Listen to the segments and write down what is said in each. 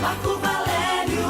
Marco Valério.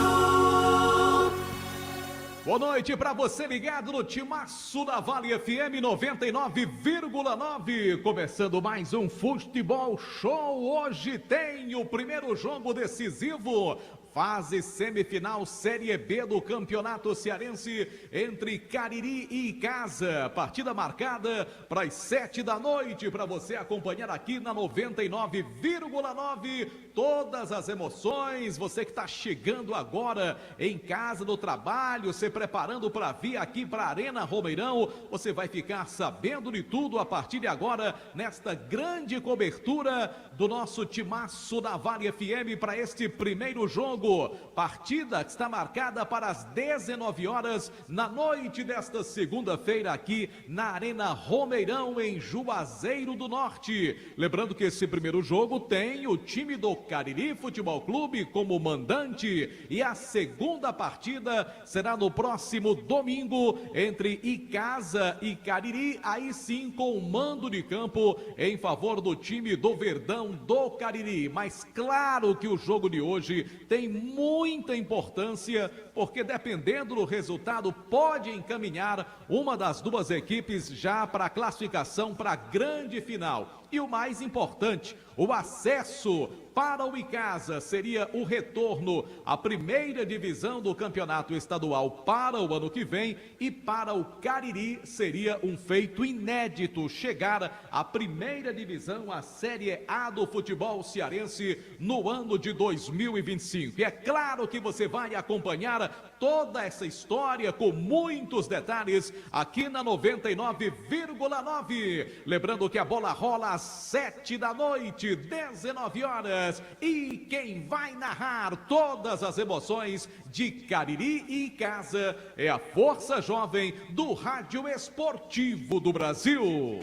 Boa noite para você ligado no Timaço da Vale FM 99,9. Começando mais um Futebol Show. Hoje tem o primeiro jogo decisivo. Fase semifinal Série B do Campeonato Cearense entre Cariri e Icasa. Partida marcada para as 7 da noite para você acompanhar aqui na 99,9. Todas as emoções, você que está chegando agora em casa, no trabalho, se preparando para vir aqui para a Arena Romeirão, você vai ficar sabendo de tudo a partir de agora, nesta grande cobertura do nosso Timaço da Vale FM para este primeiro jogo. Partida que está marcada para as 19 horas na noite desta segunda-feira aqui na Arena Romeirão, em Juazeiro do Norte. Lembrando que esse primeiro jogo tem o time do Cariri Futebol Clube como mandante e a segunda partida será no próximo domingo entre Icasa e Cariri, aí sim com o mando de campo em favor do time do Verdão do Cariri. Mas claro que o jogo de hoje tem muita importância, porque dependendo do resultado pode encaminhar uma das duas equipes já para a classificação para a grande final. E o mais importante, o acesso para o Icasa seria o retorno à primeira divisão do campeonato estadual para o ano que vem, e para o Cariri seria um feito inédito chegar à primeira divisão, a Série A do futebol cearense no ano de 2025. E é claro que você vai acompanhar toda essa história com muitos detalhes aqui na 99,9. Lembrando que a bola rola às 7 da noite, 19 horas. E quem vai narrar todas as emoções de Cariri e Icasa é a Força Jovem do Rádio Esportivo do Brasil.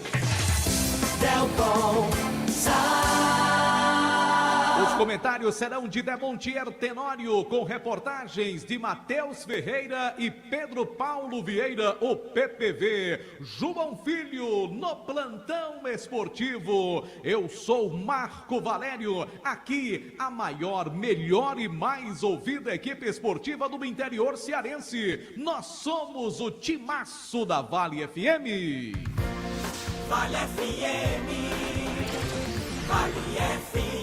Delton Os comentários serão de Demontier Tenório, com reportagens de Matheus Ferreira e Pedro Paulo Vieira, o PPV. João Filho no plantão esportivo. Eu sou Marco Valério, aqui a maior, melhor e mais ouvida equipe esportiva do interior cearense. Nós somos o Timaço da Vale FM. Vale FM. Vale FM.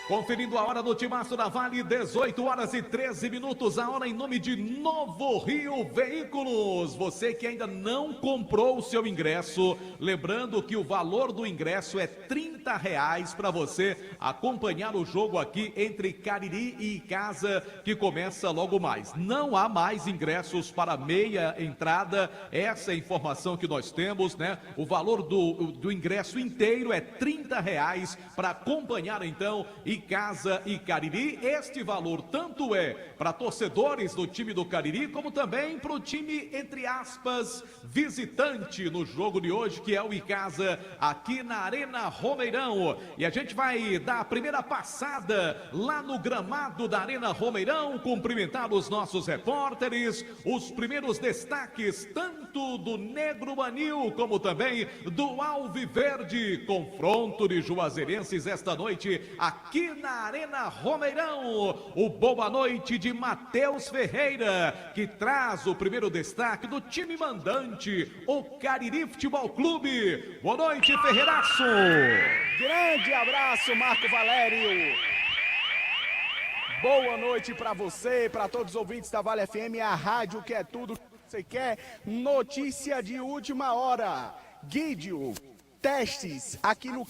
Conferindo a hora do Timaço da Vale, 18 horas e 13 minutos, a hora em nome de Novo Rio Veículos. Você que ainda não comprou o seu ingresso, lembrando que o valor do ingresso é R$30 para você acompanhar o jogo aqui entre Cariri e Icasa, que começa logo mais. Não há mais ingressos para meia entrada, essa é a informação que nós temos, né? O valor do ingresso inteiro é R$30 para acompanhar então Icasa e Cariri. Este valor tanto é para torcedores do time do Cariri, como também para o time, entre aspas, visitante no jogo de hoje, que é o Icasa, aqui na Arena Romeirão. E a gente vai dar a primeira passada lá no gramado da Arena Romeirão, cumprimentar os nossos repórteres, os primeiros destaques, tanto do Negro Manil, como também do Alviverde. Confronto de juazeirenses esta noite, aqui na Arena Romeirão. O boa noite de Matheus Ferreira, que traz o primeiro destaque do time mandante, o Cariri Futebol Clube. Boa noite, Ferreiraço. Grande abraço, Marco Valério. Boa noite para você, para todos os ouvintes da Vale FM, a rádio que é tudo que você quer. Notícia de última hora. Guidio, testes aqui no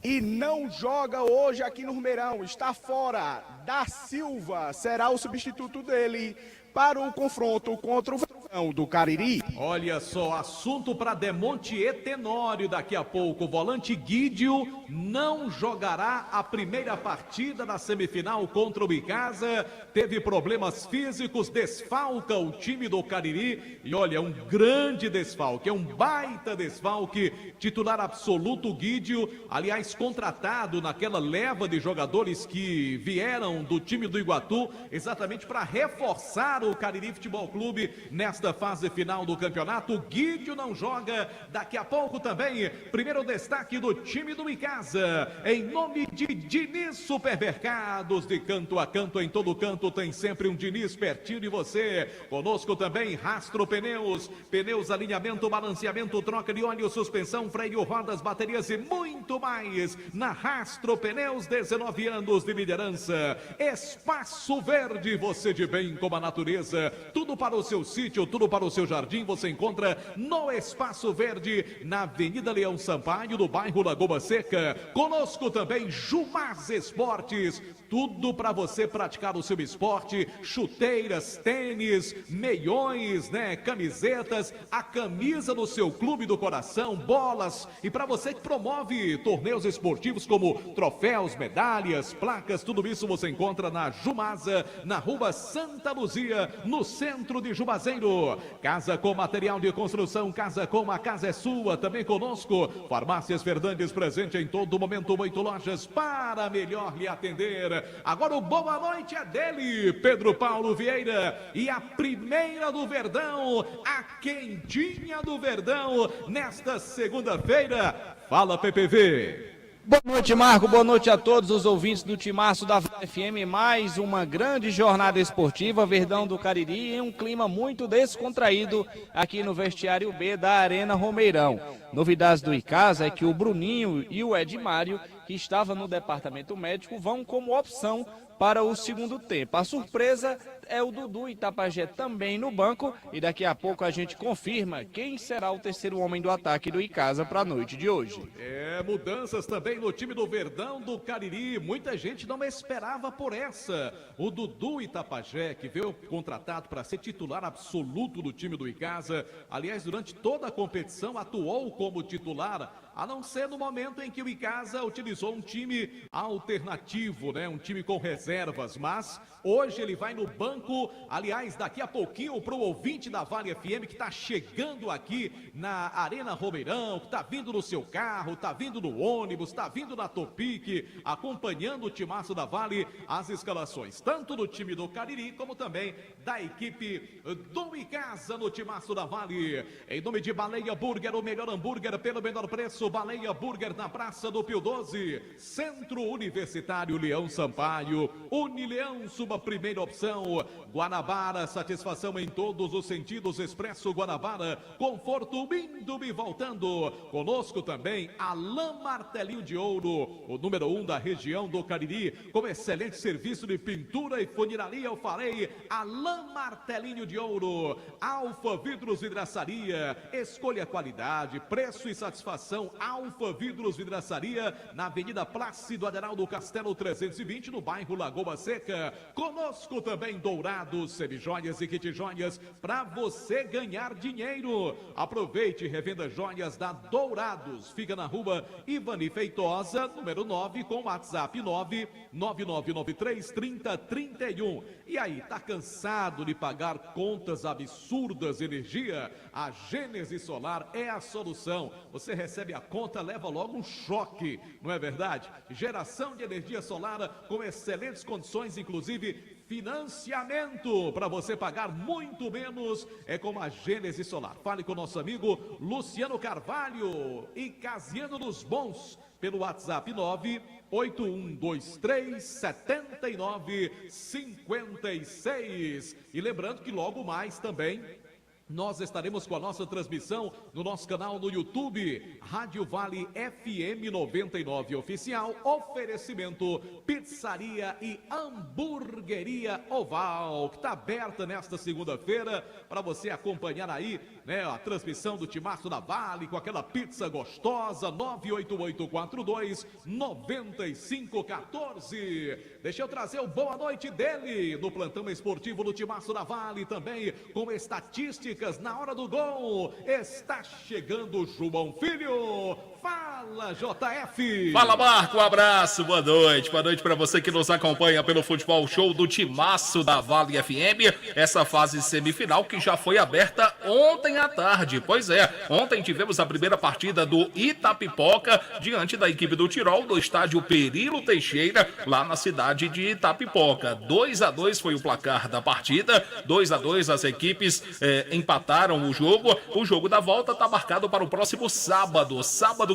e não joga hoje aqui no Romeirão, está fora. Da Silva será o substituto dele para o confronto contra o Verdão do Cariri. Olha só, assunto para Demontier Tenório daqui a pouco. O volante Guidio não jogará a primeira partida da semifinal contra o Icasa. Teve problemas físicos, desfalca o time do Cariri. E olha, é um grande desfalque, é um baita desfalque. Titular absoluto Guidio, aliás, contratado naquela leva de jogadores que vieram do time do Iguatu, exatamente para reforçar o Cariri Futebol Clube nesta nesta fase final do campeonato. Guídio não joga, daqui a pouco também, primeiro destaque do time do Icasa, em nome de Diniz Supermercados, de canto a canto, em todo canto tem sempre um Diniz pertinho de você. Conosco também Rastro Pneus, pneus, alinhamento, balanceamento, troca de óleo, suspensão, freio, rodas, baterias e muito mais. Na Rastro Pneus, 19 anos de liderança. Espaço Verde, você de bem com a natureza, tudo para o seu sítio, tudo para o seu jardim, você encontra no Espaço Verde, na Avenida Leão Sampaio, do bairro Lagoa Seca. Conosco também Jumaz Esportes, tudo para você praticar o seu esporte, chuteiras, tênis, meiões, né, camisetas, a camisa do seu clube do coração, bolas, e para você que promove torneios esportivos como troféus, medalhas, placas, tudo isso você encontra na Jumasa, na Rua Santa Luzia, no centro de Juazeiro. Casa com material de construção, Casa com a casa é sua, também conosco. Farmácias Fernandes, presente em todo momento, 8 lojas para melhor lhe atender. Agora o boa noite é dele, Pedro Paulo Vieira, e a primeira do Verdão, a quentinha do Verdão, nesta segunda-feira. Fala, PPV. Boa noite, Marco. Boa noite a todos os ouvintes do Timaço da FM. Mais uma grande jornada esportiva, Verdão do Cariri, em um clima muito descontraído aqui no vestiário B da Arena Romeirão. Novidades do Icasa é que o Bruninho e o Edmário, que estavam no departamento médico, vão como opção para o segundo tempo. A surpresa é o Dudu Itapajé também no banco, e daqui a pouco a gente confirma quem será o terceiro homem do ataque do Icasa para a noite de hoje. Mudanças também no time do Verdão do Cariri, muita gente não esperava por essa. O Dudu Itapajé, que veio contratado para ser titular absoluto do time do Icasa, aliás, durante toda a competição atuou como titular, a não ser no momento em que o Icasa utilizou um time alternativo, né? Um time com reservas, mas hoje ele vai no banco. Aliás, daqui a pouquinho, para o ouvinte da Vale FM que está chegando aqui na Arena Romeirão, que está vindo no seu carro, está vindo no ônibus, está vindo na Topic, acompanhando o timaço da Vale, as escalações, tanto do time do Cariri, como também da equipe do Icasa no timaço da Vale. Em nome de Baleia Burger, o melhor hambúrguer pelo menor preço, Baleia Burger na Praça do Pio 12, Centro Universitário Leão Sampaio, Unileão, sua primeira opção. Guanabara, satisfação em todos os sentidos, Expresso Guanabara, conforto indo e voltando. Conosco também Alain Martelinho de Ouro, o número 1 da região do Cariri, com excelente serviço de pintura e funilaria. Eu falei, Alain Martelinho de Ouro. Alfa Vidros Vidraçaria, escolha qualidade, preço e satisfação. Alfa Vidros Vidraçaria, na Avenida Plácido Aderaldo Castelo 320, no bairro Lagoa Seca. Conosco também Dourados, semijoias e kit joias, para você ganhar dinheiro. Aproveite, revenda joias da Dourados, fica na rua Ivani Feitosa, número 9, com WhatsApp 999933031. E aí, tá cansado de pagar contas absurdas de energia? A Gênesis Solar é a solução. Você recebe a conta, leva logo um choque, não é verdade? Geração de energia solar com excelentes condições, inclusive financiamento para você pagar muito menos, é com a Gênesis Solar. Fale com o nosso amigo Luciano Carvalho e Casiano dos Bons pelo WhatsApp 981237956. E lembrando que logo mais também nós estaremos com a nossa transmissão no nosso canal no YouTube, Rádio Vale FM 99 Oficial, oferecimento Pizzaria e Hamburgueria Oval, que está aberta nesta segunda-feira para você acompanhar aí, né, a transmissão do Timaço da Vale com aquela pizza gostosa. 98842-9514. Deixa eu trazer o boa noite dele no plantão esportivo do Timaço da Vale, também com estatísticas na hora do gol. Está chegando João Filho. Fala, JF! Fala, Marco, um abraço, boa noite para você que nos acompanha pelo Futebol Show do Timaço da Vale FM, essa fase semifinal que já foi aberta ontem à tarde. Pois é, ontem tivemos a primeira partida do Itapipoca diante da equipe do Tirol, do estádio Perilo Teixeira, lá na cidade de Itapipoca. 2-2 foi o placar da partida, 2-2 as equipes empataram o jogo. O jogo da volta está marcado para o próximo sábado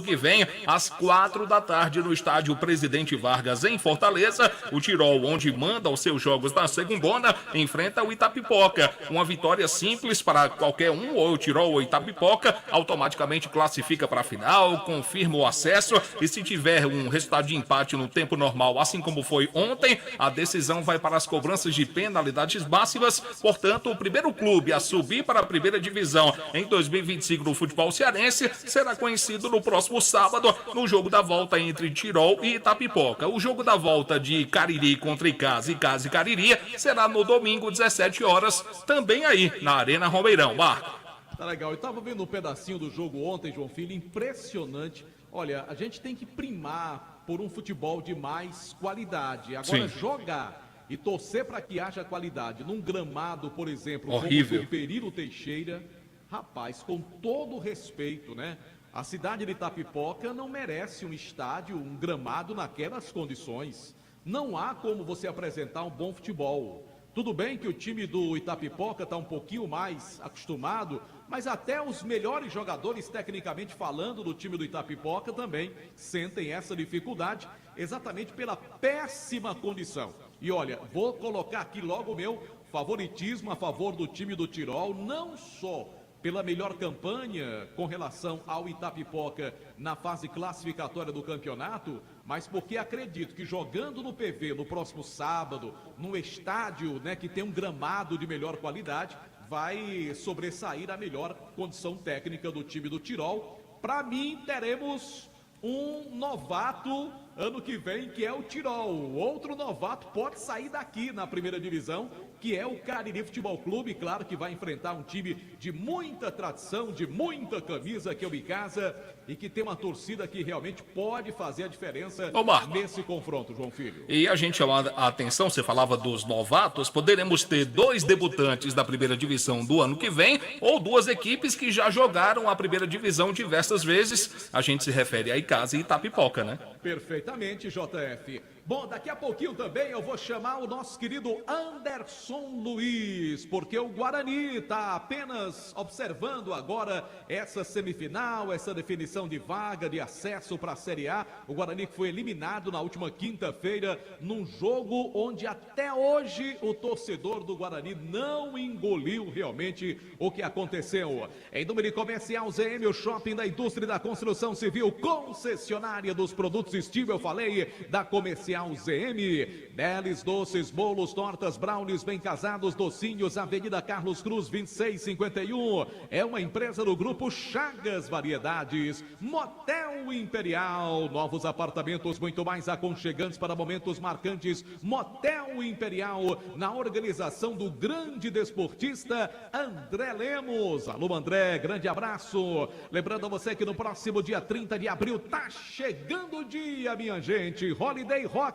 que vem, às 4 da tarde, no estádio Presidente Vargas, em Fortaleza. O Tirol, onde manda os seus jogos na segundona, enfrenta o Itapipoca. Uma vitória simples para qualquer um, ou o Tirol ou o Itapipoca, automaticamente classifica para a final, confirma o acesso, e se tiver um resultado de empate no tempo normal, assim como foi ontem, a decisão vai para as cobranças de penalidades máximas. Portanto, o primeiro clube a subir para a primeira divisão em 2025 no futebol cearense será conhecido no próximo sábado, no jogo da volta entre Tirol e Itapipoca. O jogo da volta de Cariri contra Icasa e Cariri será no domingo, 17 horas, também aí na Arena Romeirão. Marco. Tá legal, eu tava vendo um pedacinho do jogo ontem, João Filho, impressionante. Olha, a gente tem que primar por um futebol de mais qualidade. Agora, jogar e torcer para que haja qualidade num gramado, por exemplo, horrível, como o Perilo Teixeira, rapaz, com todo respeito, né? A cidade de Itapipoca não merece um estádio, um gramado naquelas condições. Não há como você apresentar um bom futebol. Tudo bem que o time do Itapipoca está um pouquinho mais acostumado, mas até os melhores jogadores, tecnicamente falando, do time do Itapipoca também sentem essa dificuldade, exatamente pela péssima condição. E olha, vou colocar aqui logo o meu favoritismo a favor do time do Tirol, não só pela melhor campanha com relação ao Itapipoca na fase classificatória do campeonato, mas porque acredito que jogando no PV no próximo sábado, num estádio, né, que tem um gramado de melhor qualidade, vai sobressair a melhor condição técnica do time do Tirol. Para mim, teremos um novato ano que vem, que é o Tirol. Outro novato pode sair daqui na primeira divisão, que é o Cariri Futebol Clube. Claro que vai enfrentar um time de muita tradição, de muita camisa, que é o Icasa, e que tem uma torcida que realmente pode fazer a diferença nesse confronto, João Filho. E a gente chama a atenção, você falava dos novatos, poderemos ter 2 debutantes da primeira divisão do ano que vem, ou 2 equipes que já jogaram a primeira divisão diversas vezes. A gente se refere a Icasa e Itapipoca, né? Perfeitamente, JF. Bom, daqui a pouquinho também eu vou chamar o nosso querido Anderson Luiz, porque o Guarani está apenas observando agora essa semifinal, essa definição de vaga, de acesso para a Série A. O Guarani foi eliminado na última quinta-feira num jogo onde até hoje o torcedor do Guarani não engoliu realmente o que aconteceu. Em número comercial ZM, o shopping da indústria e da construção civil, concessionária dos produtos Steel, eu falei da comercial ZM, Delis, doces, bolos, tortas, brownies, bem casados, docinhos, Avenida Carlos Cruz, 2651. É uma empresa do grupo Chagas Variedades. Motel Imperial, novos apartamentos muito mais aconchegantes para momentos marcantes. Motel Imperial, na organização do grande desportista André Lemos. Alô, André, grande abraço. Lembrando a você que no próximo dia 30 de abril tá chegando o dia, minha gente. Holiday Rock,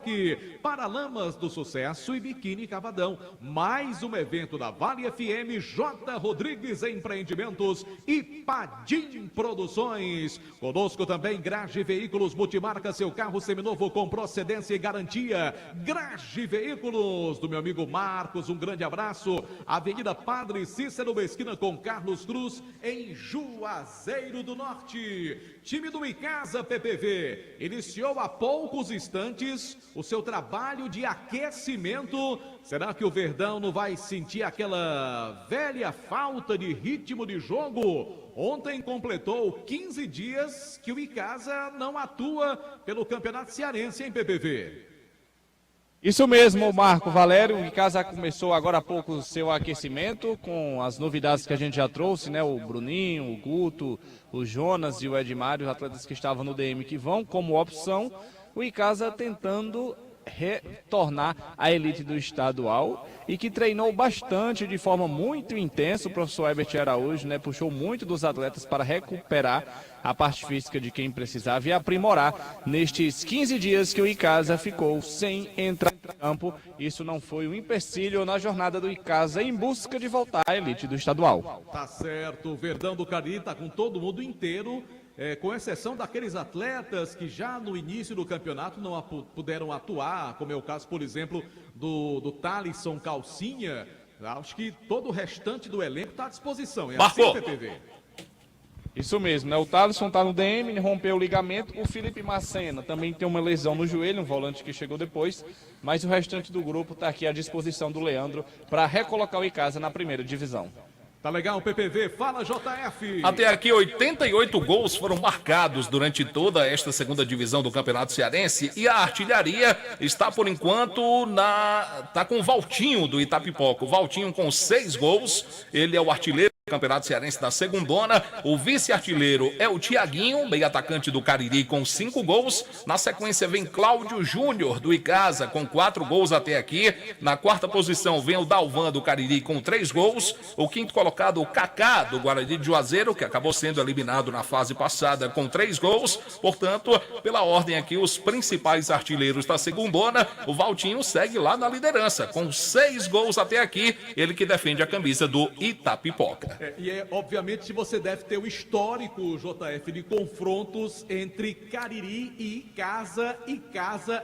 Paralamas do Sucesso e Biquíni Cavadão. Mais um evento da Vale FM, J. Rodrigues Empreendimentos e Padim Produções. Conosco também Grage Veículos Multimarca, seu carro seminovo com procedência e garantia. Grage Veículos, do meu amigo Marcos, um grande abraço. Avenida Padre Cícero, esquina com Carlos Cruz, em Juazeiro do Norte. Time do Icasa PPV iniciou há poucos instantes o seu trabalho de aquecimento. Será que o Verdão não vai sentir aquela velha falta de ritmo de jogo? Ontem completou 15 dias que o Icasa não atua pelo Campeonato Cearense em PPV. Isso mesmo, Marco Valério. O Icasa começou agora há pouco o seu aquecimento com as novidades que a gente já trouxe, né? O Bruninho, o Guto, o Jonas e o Edmário, os atletas que estavam no DM que vão como opção. O Icasa tentando retornar à elite do estadual e que treinou bastante, de forma muito intensa. O professor Herbert Araújo, né, puxou muito dos atletas para recuperar a parte física de quem precisava e aprimorar nestes 15 dias que o Icasa ficou sem entrar em campo. Isso não foi um empecilho na jornada do Icasa em busca de voltar à elite do estadual. Tá certo, o Verdão do Cariri tá com todo mundo inteiro, com exceção daqueles atletas que já no início do campeonato não puderam atuar, como é o caso, por exemplo, do Thalisson Calcinha. Acho que todo o restante do elenco está à disposição. É Marcou. assim, PPV? Isso mesmo, né? O Thalisson está no DM, rompeu o ligamento. O Felipe Macena também tem uma lesão no joelho, um volante que chegou depois. Mas o restante do grupo está aqui à disposição do Leandro para recolocar o Icasa na primeira divisão. Tá legal, PPV. Fala, JF. Até aqui, 88 gols foram marcados durante toda esta segunda divisão do Campeonato Cearense e a artilharia está, por enquanto, tá com o Valtinho do Itapipoca. O Valtinho com 6 gols, ele é o artilheiro do Campeonato Cearense da segundona. O vice-artilheiro é o Tiaguinho, meio atacante do Cariri, com 5 gols. Na sequência vem Cláudio Júnior do Icasa com 4 gols até aqui. Na quarta posição vem o Dalvan do Cariri com 3 gols. O quinto colocado, o Kaká do Guarani de Juazeiro, que acabou sendo eliminado na fase passada com 3 gols. Portanto, pela ordem aqui, os principais artilheiros da segundona, o Valtinho segue lá na liderança com 6 gols até aqui. Ele que defende a camisa do Itapipoca. Obviamente, você deve ter o histórico, JF, de confrontos entre Cariri e Icasa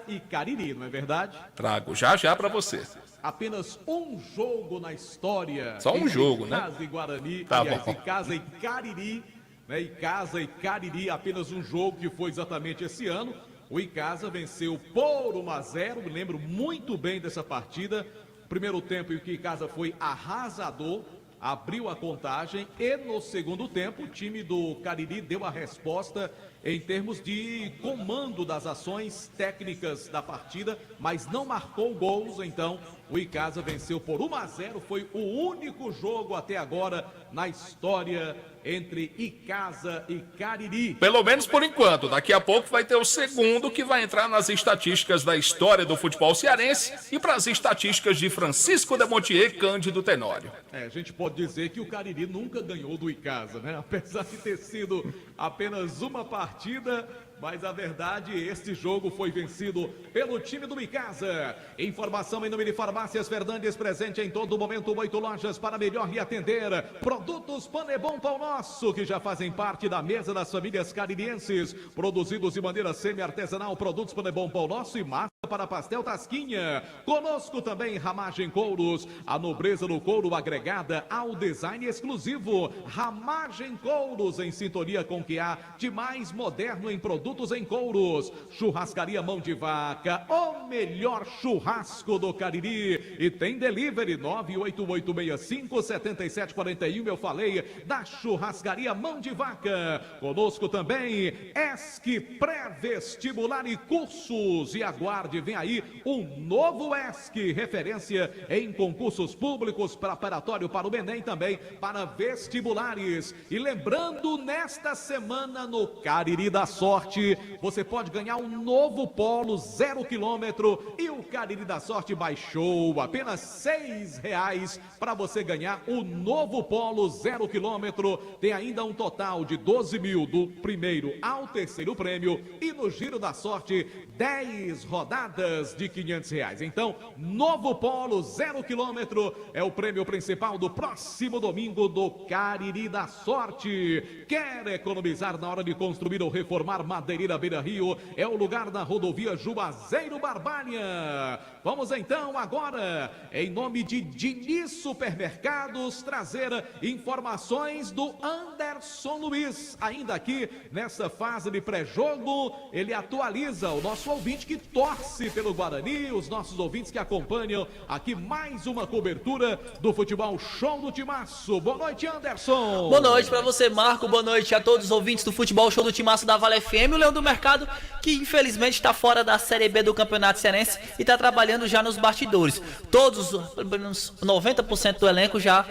e Cariri, não é verdade? Trago já para você. Apenas um jogo na história. Só um jogo, né? Icasa e Guarani, Tá aliás, bom. Icasa e Cariri, né? Icasa e Cariri, apenas um jogo que foi exatamente esse ano. O Icasa venceu por 1-0, me lembro muito bem dessa partida. Primeiro tempo em que o Icasa foi arrasador, abriu a contagem e no segundo tempo o time do Cariri deu a resposta em termos de comando das ações técnicas da partida, mas não marcou gols. Então o Icasa venceu por 1-0, foi o único jogo até agora na história entre Icasa e Cariri. Pelo menos por enquanto. Daqui a pouco vai ter o segundo que vai entrar nas estatísticas da história do futebol cearense e para as estatísticas de Francisco de Montier e Cândido Tenório. A gente pode dizer que o Cariri nunca ganhou do Icasa, né? Apesar de ter sido apenas uma partida, mas a verdade, este jogo foi vencido pelo time do Icasa. Informação em nome de Farmácias Fernandes, presente em todo momento, 8 lojas para melhor lhe atender. Produtos Panebon Pão Nosso, que já fazem parte da mesa das famílias caririenses, produzidos de maneira semi-artesanal. Produtos Panebon Pão Nosso e massa para pastel Tasquinha. Conosco também Ramagem Couros, a nobreza do couro agregada ao design exclusivo. Ramagem Couros, em sintonia com o que há de mais moderno em produtos em couros. Churrascaria Mão de Vaca, o melhor churrasco do Cariri. E tem delivery 988657741. Eu falei da Churrascaria Mão de Vaca. Conosco também ESC Pré-Vestibular e Cursos. E aguarde, vem aí um novo ESC, referência em concursos públicos, preparatório para o Enem, também para vestibulares. E lembrando, nesta semana no Cariri da Sorte, você pode ganhar um novo Polo 0 km e o Cariri da Sorte baixou apenas R$6 para você ganhar o novo Polo 0 km. Tem ainda um total de 12 mil do primeiro ao terceiro prêmio e no Giro da Sorte 10 rodadas de R$500. Então, novo Polo 0 km é o prêmio principal do próximo domingo do Cariri da Sorte. Quer economizar na hora de construir ou reformar? Madeireira Beira Rio é o lugar da rodovia Juazeiro Barbalha. Vamos então agora, em nome de Diniz Supermercados, trazer informações do Anderson Luiz. Ainda aqui nessa fase de pré-jogo, ele atualiza o nosso ouvinte que torce pelo Guarani, os nossos ouvintes que acompanham aqui mais uma cobertura do futebol show do Timaço. Boa noite, Anderson. Boa noite pra você, Marco. Boa noite a todos os ouvintes do futebol show do Timaço da Vale FM. O Leão do Mercado, que infelizmente está fora da Série B do Campeonato Cearense e está trabalhando já nos bastidores. Todos, pelo menos 90% do elenco já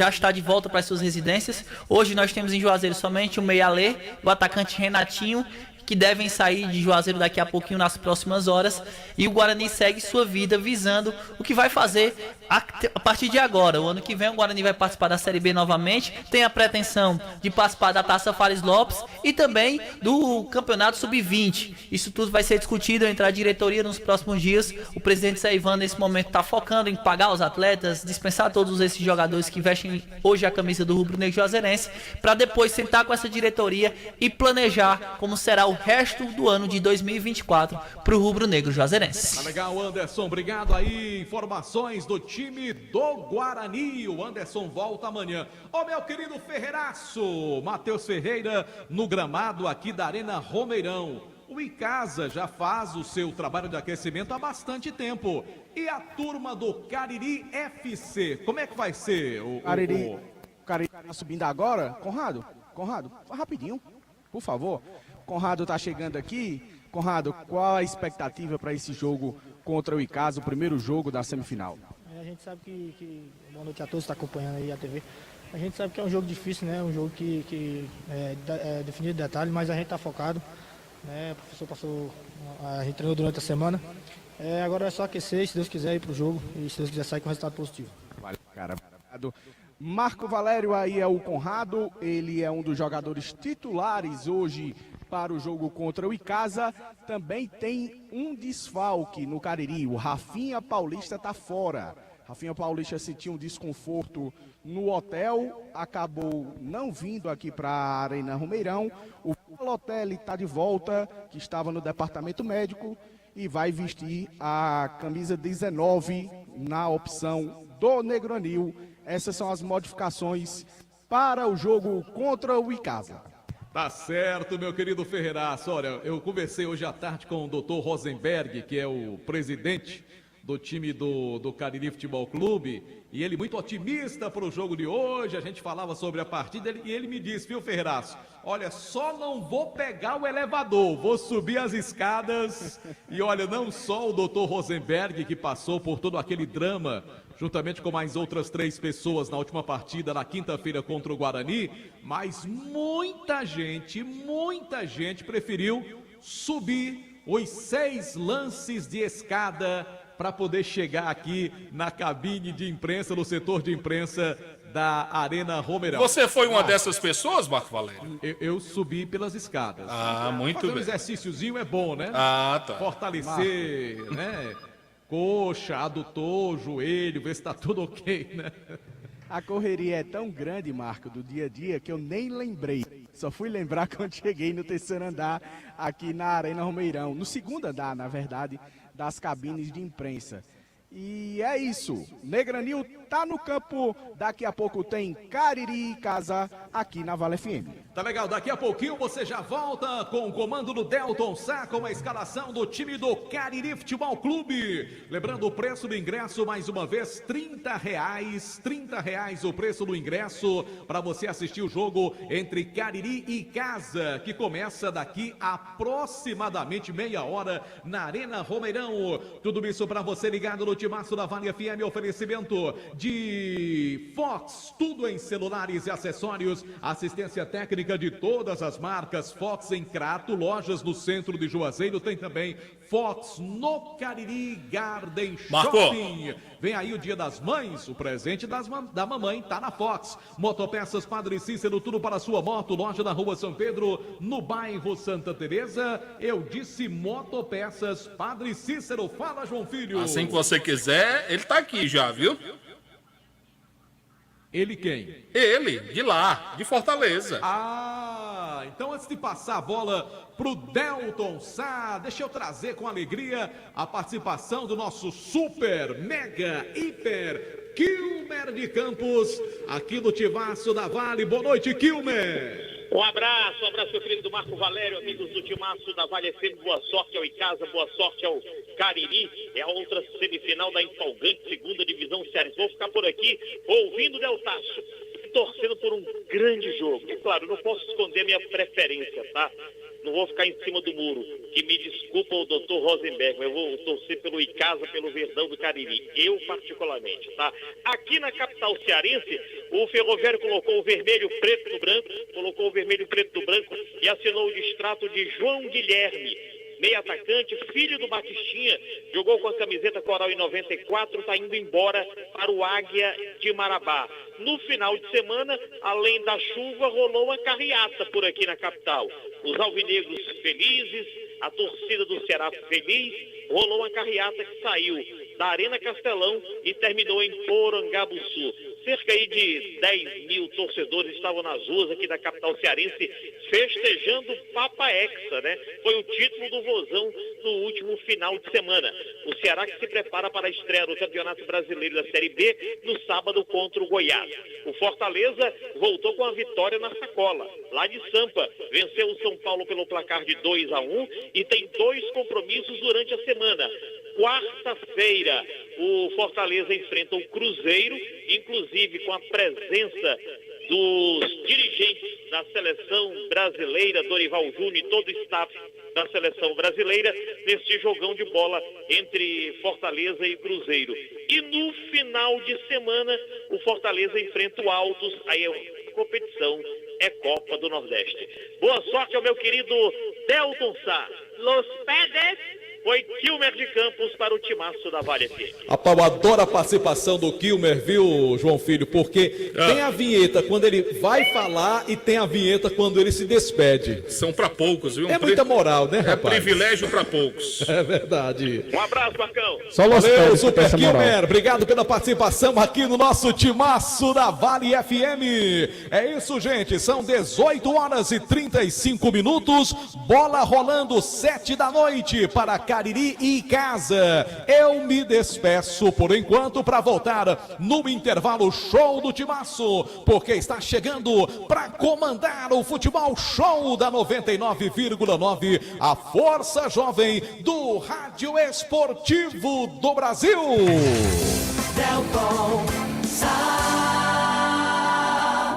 está de volta para suas residências. Hoje nós temos em Juazeiro somente o meia Lê, o atacante Renatinho, que devem sair de Juazeiro daqui a pouquinho nas próximas horas. E o Guarani segue sua vida visando o que vai fazer a partir de agora. O ano que vem o Guarani vai participar da Série B novamente, tem a pretensão de participar da Taça Fares Lopes e também do Campeonato Sub-20. Isso tudo vai ser discutido entre a diretoria nos próximos dias. O presidente Seivan nesse momento está focando em pagar os atletas, dispensar todos esses jogadores que vestem hoje a camisa do Rubro Negro Juazeirense, para depois sentar com essa diretoria e planejar como será o resto do ano de 2024 para o Rubro Negro Juazeirense. Tá legal, Anderson, obrigado aí. Informações do time do Guarani. O Anderson volta amanhã. Ô, meu querido Ferreiraço, Matheus Ferreira, no gramado aqui da Arena Romeirão. O Icasa já faz o seu trabalho de aquecimento há bastante tempo. E a turma do Cariri FC, como é que vai ser? O Cariri tá subindo agora? Conrado, rapidinho, por favor. Conrado tá chegando aqui. Conrado, qual a expectativa para esse jogo contra o Icasa, o primeiro jogo da semifinal? A gente sabe que boa noite a todos que estão acompanhando aí a TV. A gente sabe que é um jogo difícil, né? Um jogo que é definido de detalhe, mas a gente está focado. Né? O professor passou, a gente treinou durante a semana. Agora é só aquecer, se Deus quiser, ir para o jogo e se Deus quiser sair com resultado positivo. Valeu, cara. Marco Valério aí é o Conrado, ele é um dos jogadores titulares hoje para o jogo contra o Icasa. Também tem um desfalque no Cariri, o Rafinha Paulista está fora. Rafinha Paulista sentiu um desconforto no hotel, acabou não vindo aqui para a Arena Romeirão. O Balotelli está de volta, que estava no departamento médico, e vai vestir a camisa 19 na opção do Negronil. Essas são as modificações para o jogo contra o Icasa. Tá certo, meu querido Ferreiraço. Olha, eu conversei hoje à tarde com o Dr. Rosenberg, que é o presidente do time do Cariri Futebol Clube, e ele muito otimista para o jogo de hoje. A gente falava sobre a partida e ele me disse, viu, Ferreiraço, olha, só não vou pegar o elevador, vou subir as escadas. E olha, não só o Dr. Rosenberg, que passou por todo aquele drama, juntamente com mais outras 3 pessoas na última partida, na quinta-feira contra o Guarani, mas muita gente preferiu subir os 6 lances de escada para poder chegar aqui na cabine de imprensa, no setor de imprensa da Arena Romeirão. Você foi uma dessas pessoas, Marco Valério? Eu subi pelas escadas. Muito Fazer bem. um exercíciozinho é bom, né? Tá. Fortalecer, né? Coxa, adutor, joelho, ver se tá tudo ok, né? A correria é tão grande, Marco, do dia a dia, que eu nem lembrei. Só fui lembrar quando cheguei no 3º andar aqui na Arena Romeirão. No 2º andar, na verdade, das cabines de imprensa. E é isso. Negranil tá no campo. Daqui a pouco tem Cariri e Casa aqui na Vale FM. Tá legal, daqui a pouquinho você já volta com o comando do Delton Sá, com a escalação do time do Cariri Futebol Clube. Lembrando o preço do ingresso, mais uma vez, R$30. R$30 o preço do ingresso para você assistir o jogo entre Cariri e Casa, que começa daqui a aproximadamente meia hora na Arena Romeirão. Tudo isso para você ligado no Timaço da Vale FM, oferecimento de Fox, tudo em celulares e acessórios, assistência técnica de todas as marcas, Fox em Crato, lojas no centro de Juazeiro, tem também Fox no Cariri Garden Shopping. Vem aí o Dia das Mães, o presente da mamãe tá na Fox. Motopeças Padre Cícero, tudo para sua moto, loja na Rua São Pedro, no bairro Santa Teresa. Eu disse Motopeças Padre Cícero. Fala, João Filho. Assim que você quiser, ele tá aqui já, viu? Ele quem? Ele, de lá, de Fortaleza. Então antes de passar a bola pro Delton Sá, deixa eu trazer com alegria a participação do nosso super, mega, hiper Kilmer de Campos, aqui no Timaço da Vale. Boa noite, Kilmer. Um abraço, meu querido Marco Valério, amigos do Timaço da Vale FM, boa sorte ao Icasa, boa sorte ao Cariri, é a outra semifinal da empolgante segunda divisão cearense. Vou ficar por aqui ouvindo o Deltaço e torcendo por um grande jogo. E claro, não posso esconder minha preferência, tá? Não vou ficar em cima do muro. que me desculpa o doutor Rosenberg, mas eu vou torcer pelo Icasa, pelo Verdão do Cariri, eu particularmente, tá? Aqui na capital cearense, o Ferroviário colocou o vermelho, preto no branco, colocou o vermelho, preto no branco e assinou o distrato de João Guilherme, meio atacante, filho do Batistinha, jogou com a camiseta coral em 94, está indo embora para o Águia de Marabá. No final de semana, além da chuva, rolou uma carreata por aqui na capital. Os alvinegros felizes, a torcida do Ceará feliz, rolou uma carreata que saiu da Arena Castelão e terminou em Porangabuçu. Cerca aí de 10 mil torcedores estavam nas ruas aqui da capital cearense festejando o Papa Hexa, né? Foi o título do Vozão no último final de semana. O Ceará que se prepara para a estreia do Campeonato Brasileiro da Série B no sábado contra o Goiás. O Fortaleza voltou com a vitória na sacola, lá de Sampa. Venceu o São Paulo pelo placar de 2-1 e tem 2 compromissos durante a semana. Quarta-feira, o Fortaleza enfrenta o Cruzeiro, inclusive com a presença dos dirigentes da seleção brasileira, Dorival Júnior e todo o staff da seleção brasileira, neste jogão de bola entre Fortaleza e Cruzeiro. E no final de semana, o Fortaleza enfrenta o Altos, aí a competição é Copa do Nordeste. Boa sorte ao meu querido Delton Sá. Los Pedes. Foi Kilmer de Campos para o timaço da Vale FM. Rapaz, eu adoro a participação do Kilmer, viu, João Filho? Porque tem a vinheta quando ele vai falar e tem a vinheta quando ele se despede. São para poucos, viu? É muita moral, né, rapaz? É privilégio para poucos. É verdade. Um abraço, Marcão. Valeu, Super Kilmer. Obrigado pela participação aqui no nosso timaço da Vale FM. É isso, gente. São 18 horas e 35 minutos. Bola rolando 7 da noite para Cariri e Casa. Eu me despeço por enquanto para voltar no intervalo show do timaço, porque está chegando para comandar o futebol show da 99,9, a força jovem do rádio esportivo do Brasil.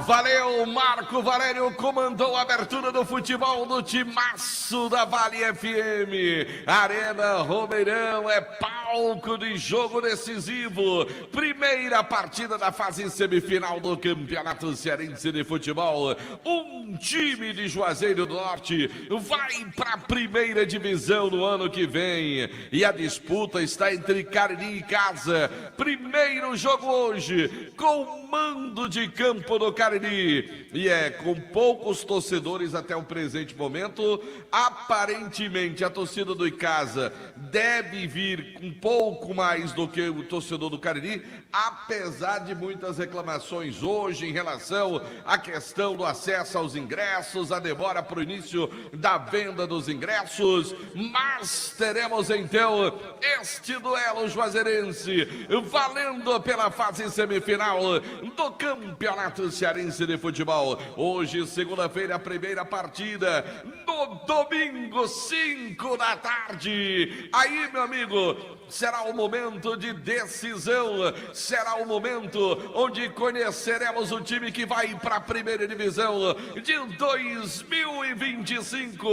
Valeu, Marco Valério comandou a abertura do futebol do timaço da Vale FM. Arena Romeirão é palco de jogo decisivo. Primeira partida da fase semifinal do Campeonato Cearense de Futebol. Um time de Juazeiro do Norte vai para a primeira divisão no ano que vem. E a disputa está entre Cariri e Casa. Primeiro jogo hoje, com mando de campo do Cariri. E com poucos torcedores até o presente momento. Aparentemente a torcida do Icasa deve vir um pouco mais do que o torcedor do Cariri, apesar de muitas reclamações hoje em relação à questão do acesso aos ingressos, a demora para o início da venda dos ingressos. Mas teremos então este duelo juazeirense valendo pela fase semifinal do Campeonato Cearense de Futebol. Hoje, segunda-feira, a primeira partida. No domingo, 5 da tarde. Aí, meu amigo, será o momento de decisão. Será o momento onde conheceremos o time que vai para a primeira divisão de 2025.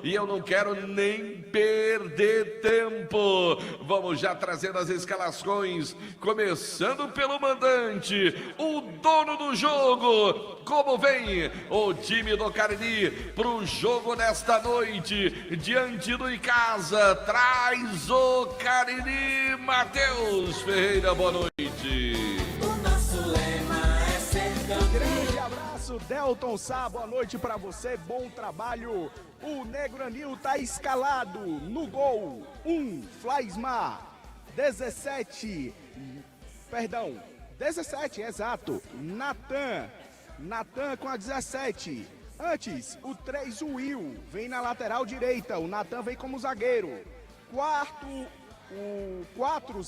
E eu não quero nem perder tempo. Vamos já trazendo as escalações, começando pelo mandante, o dono do jogo. Como vem o time do Cariri para o jogo nesta noite diante do Icasa? Traz o Cariri, Matheus Ferreira, boa noite. O nosso lema é ser campeão. Grande abraço, Delton Sá, boa noite pra você, bom trabalho. O Negro Anil tá escalado no gol. 1, Flaismar. 17, exato. Natan com a 17. Antes, o 3, o Will, vem na lateral direita. O Natan vem como zagueiro. O 4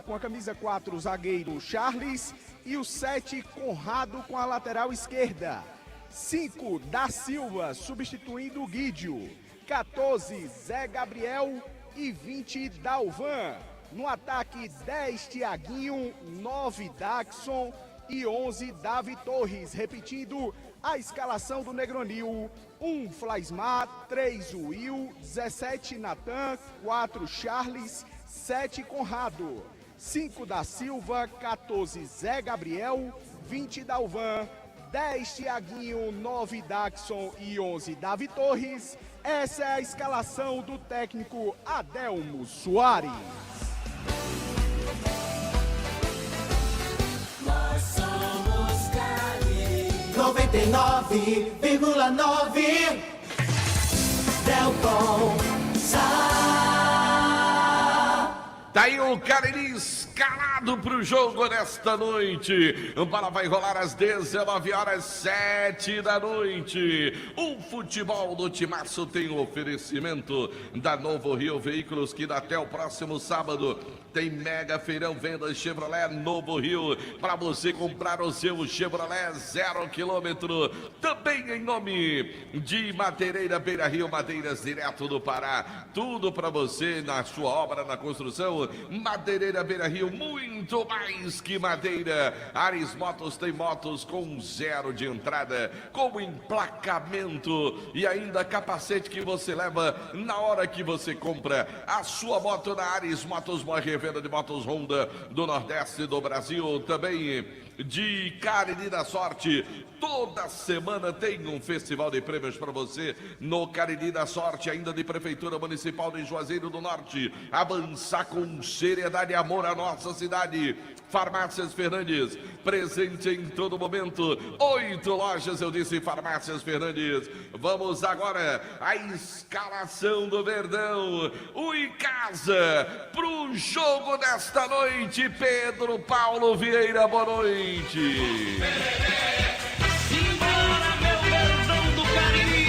com a camisa 4, o zagueiro Charles. E o 7, Conrado com a lateral esquerda. 5, Da Silva, substituindo o Guídio. 14, Zé Gabriel. E 20, Dalvan. No ataque, 10, Tiaguinho. 9, Daxon. E 11, Davi Torres. Repetindo, a escalação do Negronil: 1 Flaismar, 3 Will, 17 Natan, 4 Charles, 7 Conrado, 5 da Silva, 14 Zé Gabriel, 20 Dalvan, 10 Tiaguinho, 9 Daxon e 11 Davi Torres. Essa é a escalação do técnico Adelmo Soares. Nós somos Cariri 99,9 Delcom Tá aí o Cariri escalado pro jogo nesta noite. A bola vai rolar às 19h07 da noite. O futebol do Timaço tem o oferecimento da Novo Rio Veículos, que até o próximo sábado tem mega feirão vendas Chevrolet Novo Rio, para você comprar o seu Chevrolet 0 km. Também em nome de Madeireira Beira Rio, madeiras direto do Pará. Tudo para você na sua obra, na construção. Madeireira Beira Rio, muito mais que madeira. Ares Motos tem motos com 0 de entrada, com emplacamento e ainda capacete que você leva na hora que você compra a sua moto na Ares Motos. Revenda de motos Honda do Nordeste do Brasil, também de Cariri da Sorte. Toda semana tem um festival de prêmios para você no Cariri da Sorte, ainda de Prefeitura Municipal de Juazeiro do Norte. Avançar com seriedade e amor à nossa cidade. Farmácias Fernandes, presente em todo momento. 8 lojas, eu disse Farmácias Fernandes. Vamos agora à escalação do Verdão. O Icasa pro jogo desta noite. Pedro Paulo Vieira, boa noite. Simbora, meu Verdão do Cariri.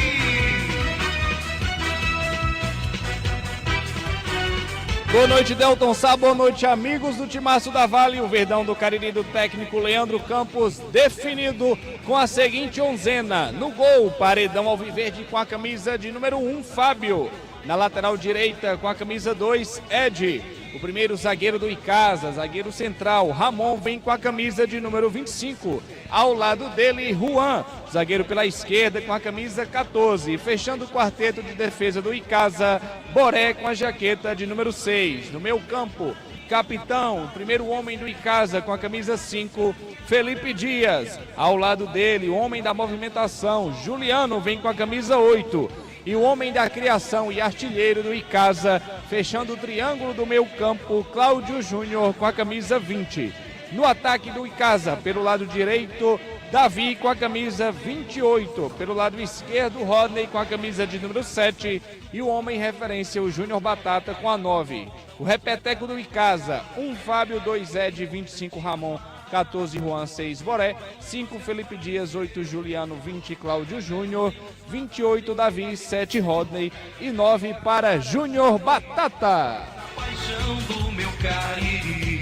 Boa noite, Delton Sá, boa noite, amigos do Timaço da Vale. O Verdão do Cariri do técnico Leandro Campos definido com a seguinte onzena. No gol, Paredão Alviverde com a camisa de número 1, Fábio. Na lateral direita com a camisa 2, Ed. O primeiro zagueiro do Icasa, zagueiro central, Ramon, vem com a camisa de número 25. Ao lado dele, Juan, zagueiro pela esquerda com a camisa 14. Fechando o quarteto de defesa do Icasa, Boré com a jaqueta de número 6. No meio campo, capitão, primeiro homem do Icasa com a camisa 5, Felipe Dias. Ao lado dele, o homem da movimentação, Juliano, vem com a camisa 8. E o homem da criação e artilheiro do Icasa, fechando o triângulo do meio campo, Cláudio Júnior com a camisa 20. No ataque do Icasa, pelo lado direito, Davi com a camisa 28. Pelo lado esquerdo, Rodney com a camisa de número 7. E o homem referência, o Júnior Batata com a 9. O repeteco do Icasa, 1 Fábio, 2 Ed, 25 Ramon, 14 Juan, 6 Boré, 5 Felipe Dias, 8 Juliano, 20 Cláudio Júnior, 28 Davi, 7 Rodney e 9 para Júnior Batata. Paixão do meu Cariri.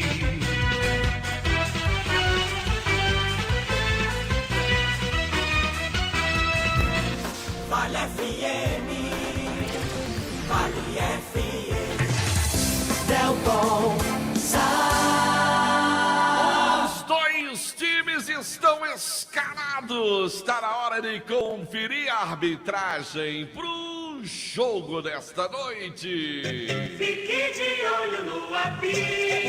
Vale FM, Vale FM, Delcom Os dois times estão escalados. Está na hora de conferir a arbitragem pro jogo desta noite. Fique de olho no apito.